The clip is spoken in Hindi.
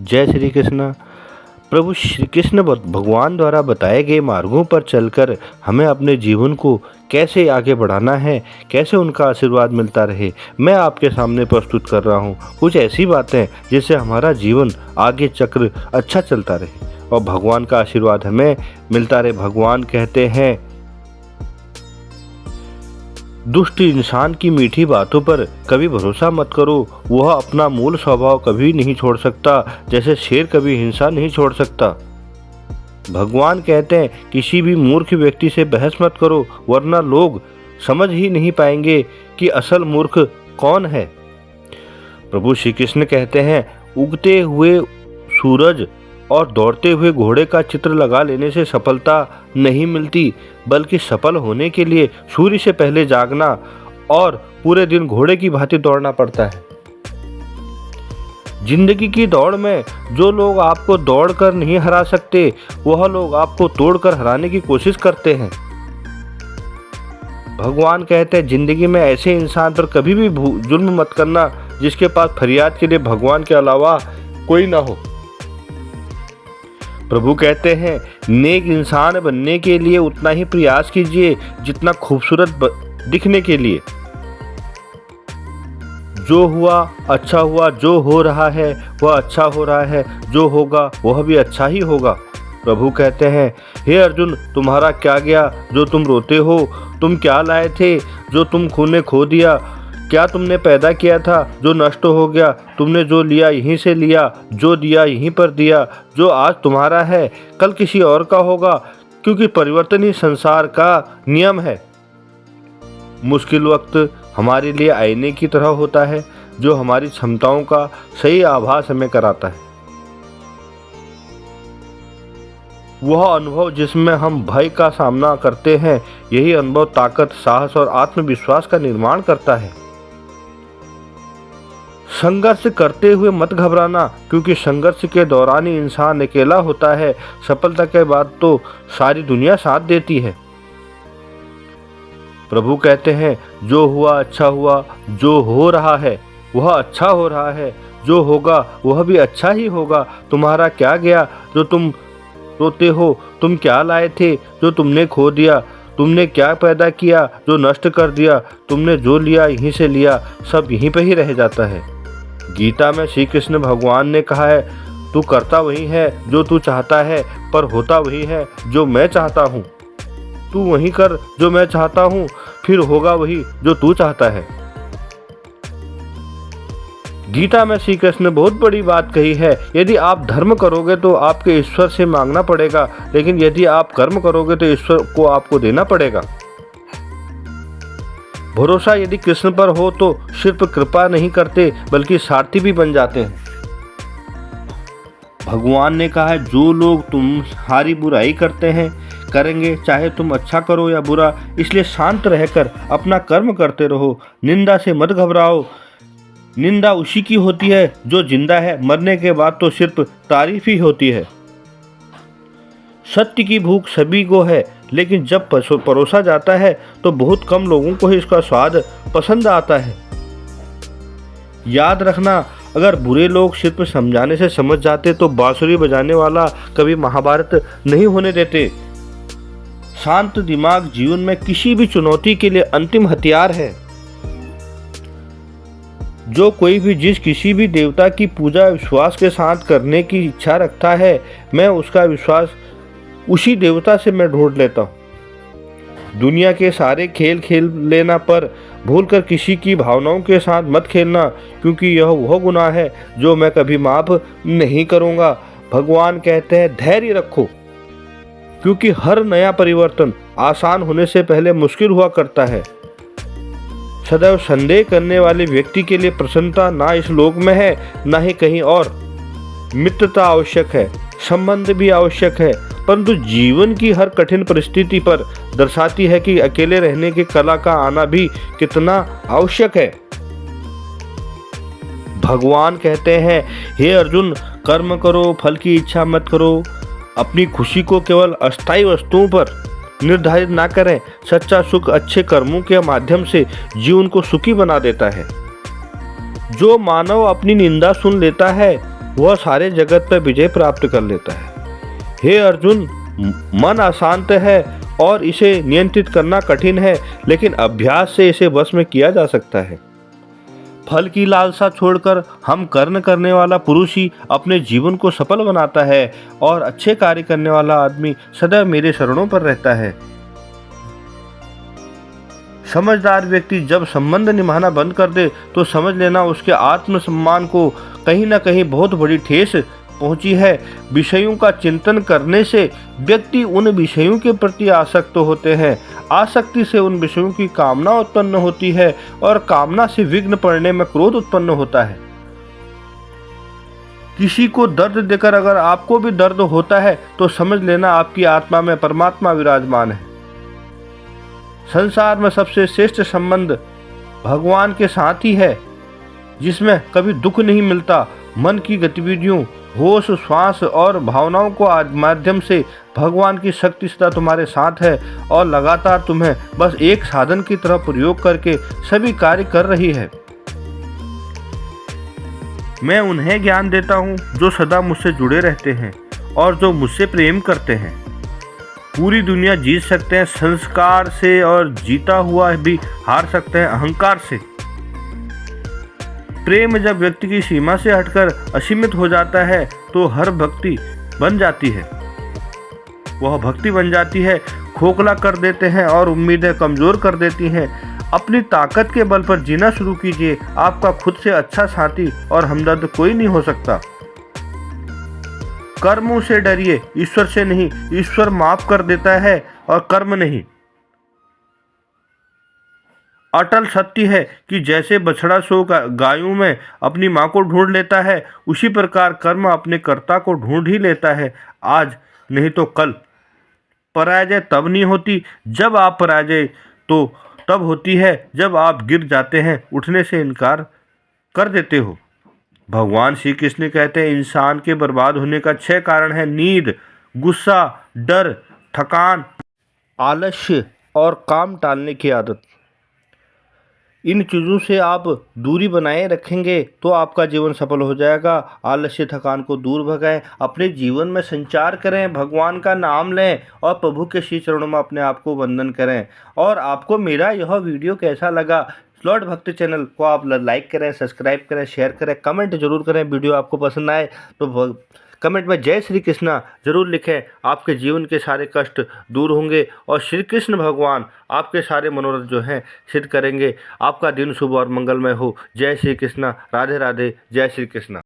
जय श्री कृष्ण। प्रभु श्री कृष्ण भगवान द्वारा बताए गए मार्गों पर चलकर हमें अपने जीवन को कैसे आगे बढ़ाना है, कैसे उनका आशीर्वाद मिलता रहे, मैं आपके सामने प्रस्तुत कर रहा हूँ कुछ ऐसी बातें जिससे हमारा जीवन आगे चक्र अच्छा चलता रहे और भगवान का आशीर्वाद हमें मिलता रहे। भगवान कहते हैं, दुष्ट इंसान की मीठी बातों पर कभी भरोसा मत करो, वह अपना मूल स्वभाव कभी नहीं छोड़ सकता, जैसे शेर कभी हिंसा नहीं छोड़ सकता। भगवान कहते हैं, किसी भी मूर्ख व्यक्ति से बहस मत करो, वरना लोग समझ ही नहीं पाएंगे कि असल मूर्ख कौन है। प्रभु श्री कृष्ण कहते हैं, उगते हुए सूरज और दौड़ते हुए घोड़े का चित्र लगा लेने से सफलता नहीं मिलती, बल्कि सफल होने के लिए सूर्य से पहले जागना और पूरे दिन घोड़े की भांति दौड़ना पड़ता है। जिंदगी की दौड़ में जो लोग आपको दौड़कर नहीं हरा सकते, वह लोग आपको तोड़कर हराने की कोशिश करते हैं। भगवान कहते हैं, जिंदगी में ऐसे इंसान पर कभी भी जुल्म मत करना जिसके पास फरियाद के लिए भगवान के अलावा कोई ना हो। प्रभु कहते हैं, नेक इंसान बनने के लिए उतना ही प्रयास कीजिए जितना खूबसूरत दिखने के लिए। जो हुआ अच्छा हुआ, जो हो रहा है वह अच्छा हो रहा है, जो होगा वह भी अच्छा ही होगा। प्रभु कहते हैं, हे अर्जुन, तुम्हारा क्या गया जो तुम रोते हो? तुम क्या लाए थे जो तुमने खो दिया? क्या तुमने पैदा किया था जो नष्ट हो गया? तुमने जो लिया यहीं से लिया, जो दिया यहीं पर दिया। जो आज तुम्हारा है कल किसी और का होगा, क्योंकि परिवर्तन ही संसार का नियम है। मुश्किल वक्त हमारे लिए आईने की तरह होता है, जो हमारी क्षमताओं का सही आभास हमें कराता है। वह अनुभव जिसमें हम भय का सामना करते हैं, यही अनुभव ताकत, साहस और आत्मविश्वास का निर्माण करता है। संघर्ष करते हुए मत घबराना, क्योंकि संघर्ष के दौरान ही इंसान अकेला होता है। सफलता के बाद तो सारी दुनिया साथ देती है। प्रभु कहते हैं, जो हुआ अच्छा हुआ, जो हो रहा है वह अच्छा हो रहा है, जो होगा वह भी अच्छा ही होगा। तुम्हारा क्या गया जो तुम रोते हो? तुम क्या लाए थे जो तुमने खो दिया? तुमने क्या पैदा किया जो नष्ट कर दिया? तुमने जो लिया यहीं से लिया, सब यहीं पर ही रह जाता है। गीता में श्री कृष्ण भगवान ने कहा है, तू करता वही है जो तू चाहता है, पर होता वही है जो मैं चाहता हूँ। तू वही कर जो मैं चाहता हूँ, फिर होगा वही जो तू चाहता है। गीता में श्री कृष्ण ने बहुत बड़ी बात कही है। यदि आप धर्म करोगे तो आपके ईश्वर से मांगना पड़ेगा, लेकिन यदि आप कर्म करोगे तो ईश्वर को आपको देना पड़ेगा। भरोसा यदि कृष्ण पर हो तो सिर्फ कृपा नहीं करते, बल्कि सारथी भी बन जाते हैं। भगवान ने कहा है, जो लोग तुम्हारी बुराई करते हैं करेंगे, चाहे तुम अच्छा करो या बुरा, इसलिए शांत रहकर अपना कर्म करते रहो। निंदा से मत घबराओ, निंदा उसी की होती है जो जिंदा है, मरने के बाद तो सिर्फ तारीफ ही होती है। सत्य की भूख सभी को है, लेकिन जब परोसा जाता है तो बहुत कम लोगों को ही इसका स्वाद पसंद आता है। याद रखना, अगर बुरे लोग सिर्फ समझाने से समझ जाते तो बांसुरी बजाने वाला कभी महाभारत नहीं होने देते। शांत दिमाग जीवन में किसी भी चुनौती के लिए अंतिम हथियार है। जो कोई भी जिस किसी भी देवता की पूजा विश्वास के साथ करने की इच्छा रखता है, मैं उसका विश्वास उसी देवता से मैं ढूंढ लेता हूँ। दुनिया के सारे खेल खेल लेना, पर भूलकर किसी की भावनाओं के साथ मत खेलना, क्योंकि यह वह गुनाह है जो मैं कभी माफ नहीं करूँगा। भगवान कहते हैं, धैर्य रखो, क्योंकि हर नया परिवर्तन आसान होने से पहले मुश्किल हुआ करता है। सदैव संदेह करने वाले व्यक्ति के लिए प्रसन्नता ना इस लोक में है ना ही कहीं और। मित्रता आवश्यक है, संबंध भी आवश्यक है, परंतु जीवन की हर कठिन परिस्थिति पर दर्शाती है कि अकेले रहने की कला का आना भी कितना आवश्यक है। भगवान कहते हैं, हे अर्जुन, कर्म करो, फल की इच्छा मत करो। अपनी खुशी को केवल अस्थायी वस्तुओं पर निर्धारित ना करें। सच्चा सुख अच्छे कर्मों के माध्यम से जीवन को सुखी बना देता है। जो मानव अपनी निंदा सुन लेता है वह सारे जगत पर विजय प्राप्त कर लेता है। हे अर्जुन, मन अशांत है और इसे नियंत्रित करना कठिन है, लेकिन अभ्यास से इसे वश में किया जा सकता है। फल की लालसा छोड़कर हम कर्म करने वाला पुरुष ही अपने जीवन को सफल बनाता है और अच्छे कार्य करने वाला आदमी सदैव मेरे शरणों पर रहता है। समझदार व्यक्ति जब संबंध निभाना बंद कर दे तो समझ लेना उसके आत्मसम्मान को कहीं ना कहीं बहुत बड़ी ठेस पहुंची है। विषयों का चिंतन करने से व्यक्ति उन विषयों के प्रति आसक्त होते हैं। आसक्ति से उन विषयों की कामना उत्पन्न होती है और कामना से विघ्न पड़ने में क्रोध उत्पन्न होता है। किसी को दर्द देकर अगर आपको भी दर्द होता है तो समझ लेना आपकी आत्मा में परमात्मा विराजमान है। संसार में सबसे श्रेष्ठ संबंध भगवान के साथ ही है, जिसमें कभी दुख नहीं मिलता। मन की गतिविधियों, होश, श्वास और भावनाओं को माध्यम से भगवान की शक्ति सदा तुम्हारे साथ है और लगातार तुम्हें बस एक साधन की तरह प्रयोग करके सभी कार्य कर रही है। मैं उन्हें ज्ञान देता हूँ जो सदा मुझसे जुड़े रहते हैं और जो मुझसे प्रेम करते हैं। पूरी दुनिया जीत सकते हैं संस्कार से और जीता हुआ भी हार सकते हैं अहंकार से। प्रेम जब व्यक्ति की सीमा से हटकर असीमित हो जाता है तो हर भक्ति बन जाती है। वह भक्ति बन जाती है, खोखला कर देते हैं और उम्मीदें कमजोर कर देती हैं। अपनी ताकत के बल पर जीना शुरू कीजिए। आपका खुद से अच्छा साथी और हमदर्द कोई नहीं हो सकता। कर्मों से डरिए, ईश्वर से नहीं। ईश्वर माफ कर देता है और कर्म नहीं। अटल सत्य है कि जैसे बछड़ा सो गायों में अपनी मां को ढूंढ लेता है, उसी प्रकार कर्म अपने कर्ता को ढूंढ ही लेता है, आज नहीं तो कल। पराजय तब नहीं होती जब आप पराजय तो तब होती है जब आप गिर जाते हैं, उठने से इनकार कर देते हो। भगवान श्री कृष्ण कहते हैं इंसान के बर्बाद होने का 6 कारण है: नींद, गुस्सा, डर, थकान, आलस्य और काम टालने की आदत। इन चीज़ों से आप दूरी बनाए रखेंगे तो आपका जीवन सफल हो जाएगा। आलस्य, थकान को दूर भगाएं, अपने जीवन में संचार करें, भगवान का नाम लें और प्रभु के श्री चरणों में अपने आप को वंदन करें। और आपको मेरा यह वीडियो कैसा लगा, लॉर्ड भक्ति चैनल को आप लाइक करें, सब्सक्राइब करें, शेयर करें, कमेंट जरूर करें। वीडियो आपको पसंद आए तो कमेंट में जय श्री कृष्णा जरूर लिखें। आपके जीवन के सारे कष्ट दूर होंगे और श्री कृष्ण भगवान आपके सारे मनोरथ जो हैं सिद्ध करेंगे। आपका दिन शुभ और मंगलमय हो। जय श्री कृष्णा, राधे राधे, जय श्री कृष्णा।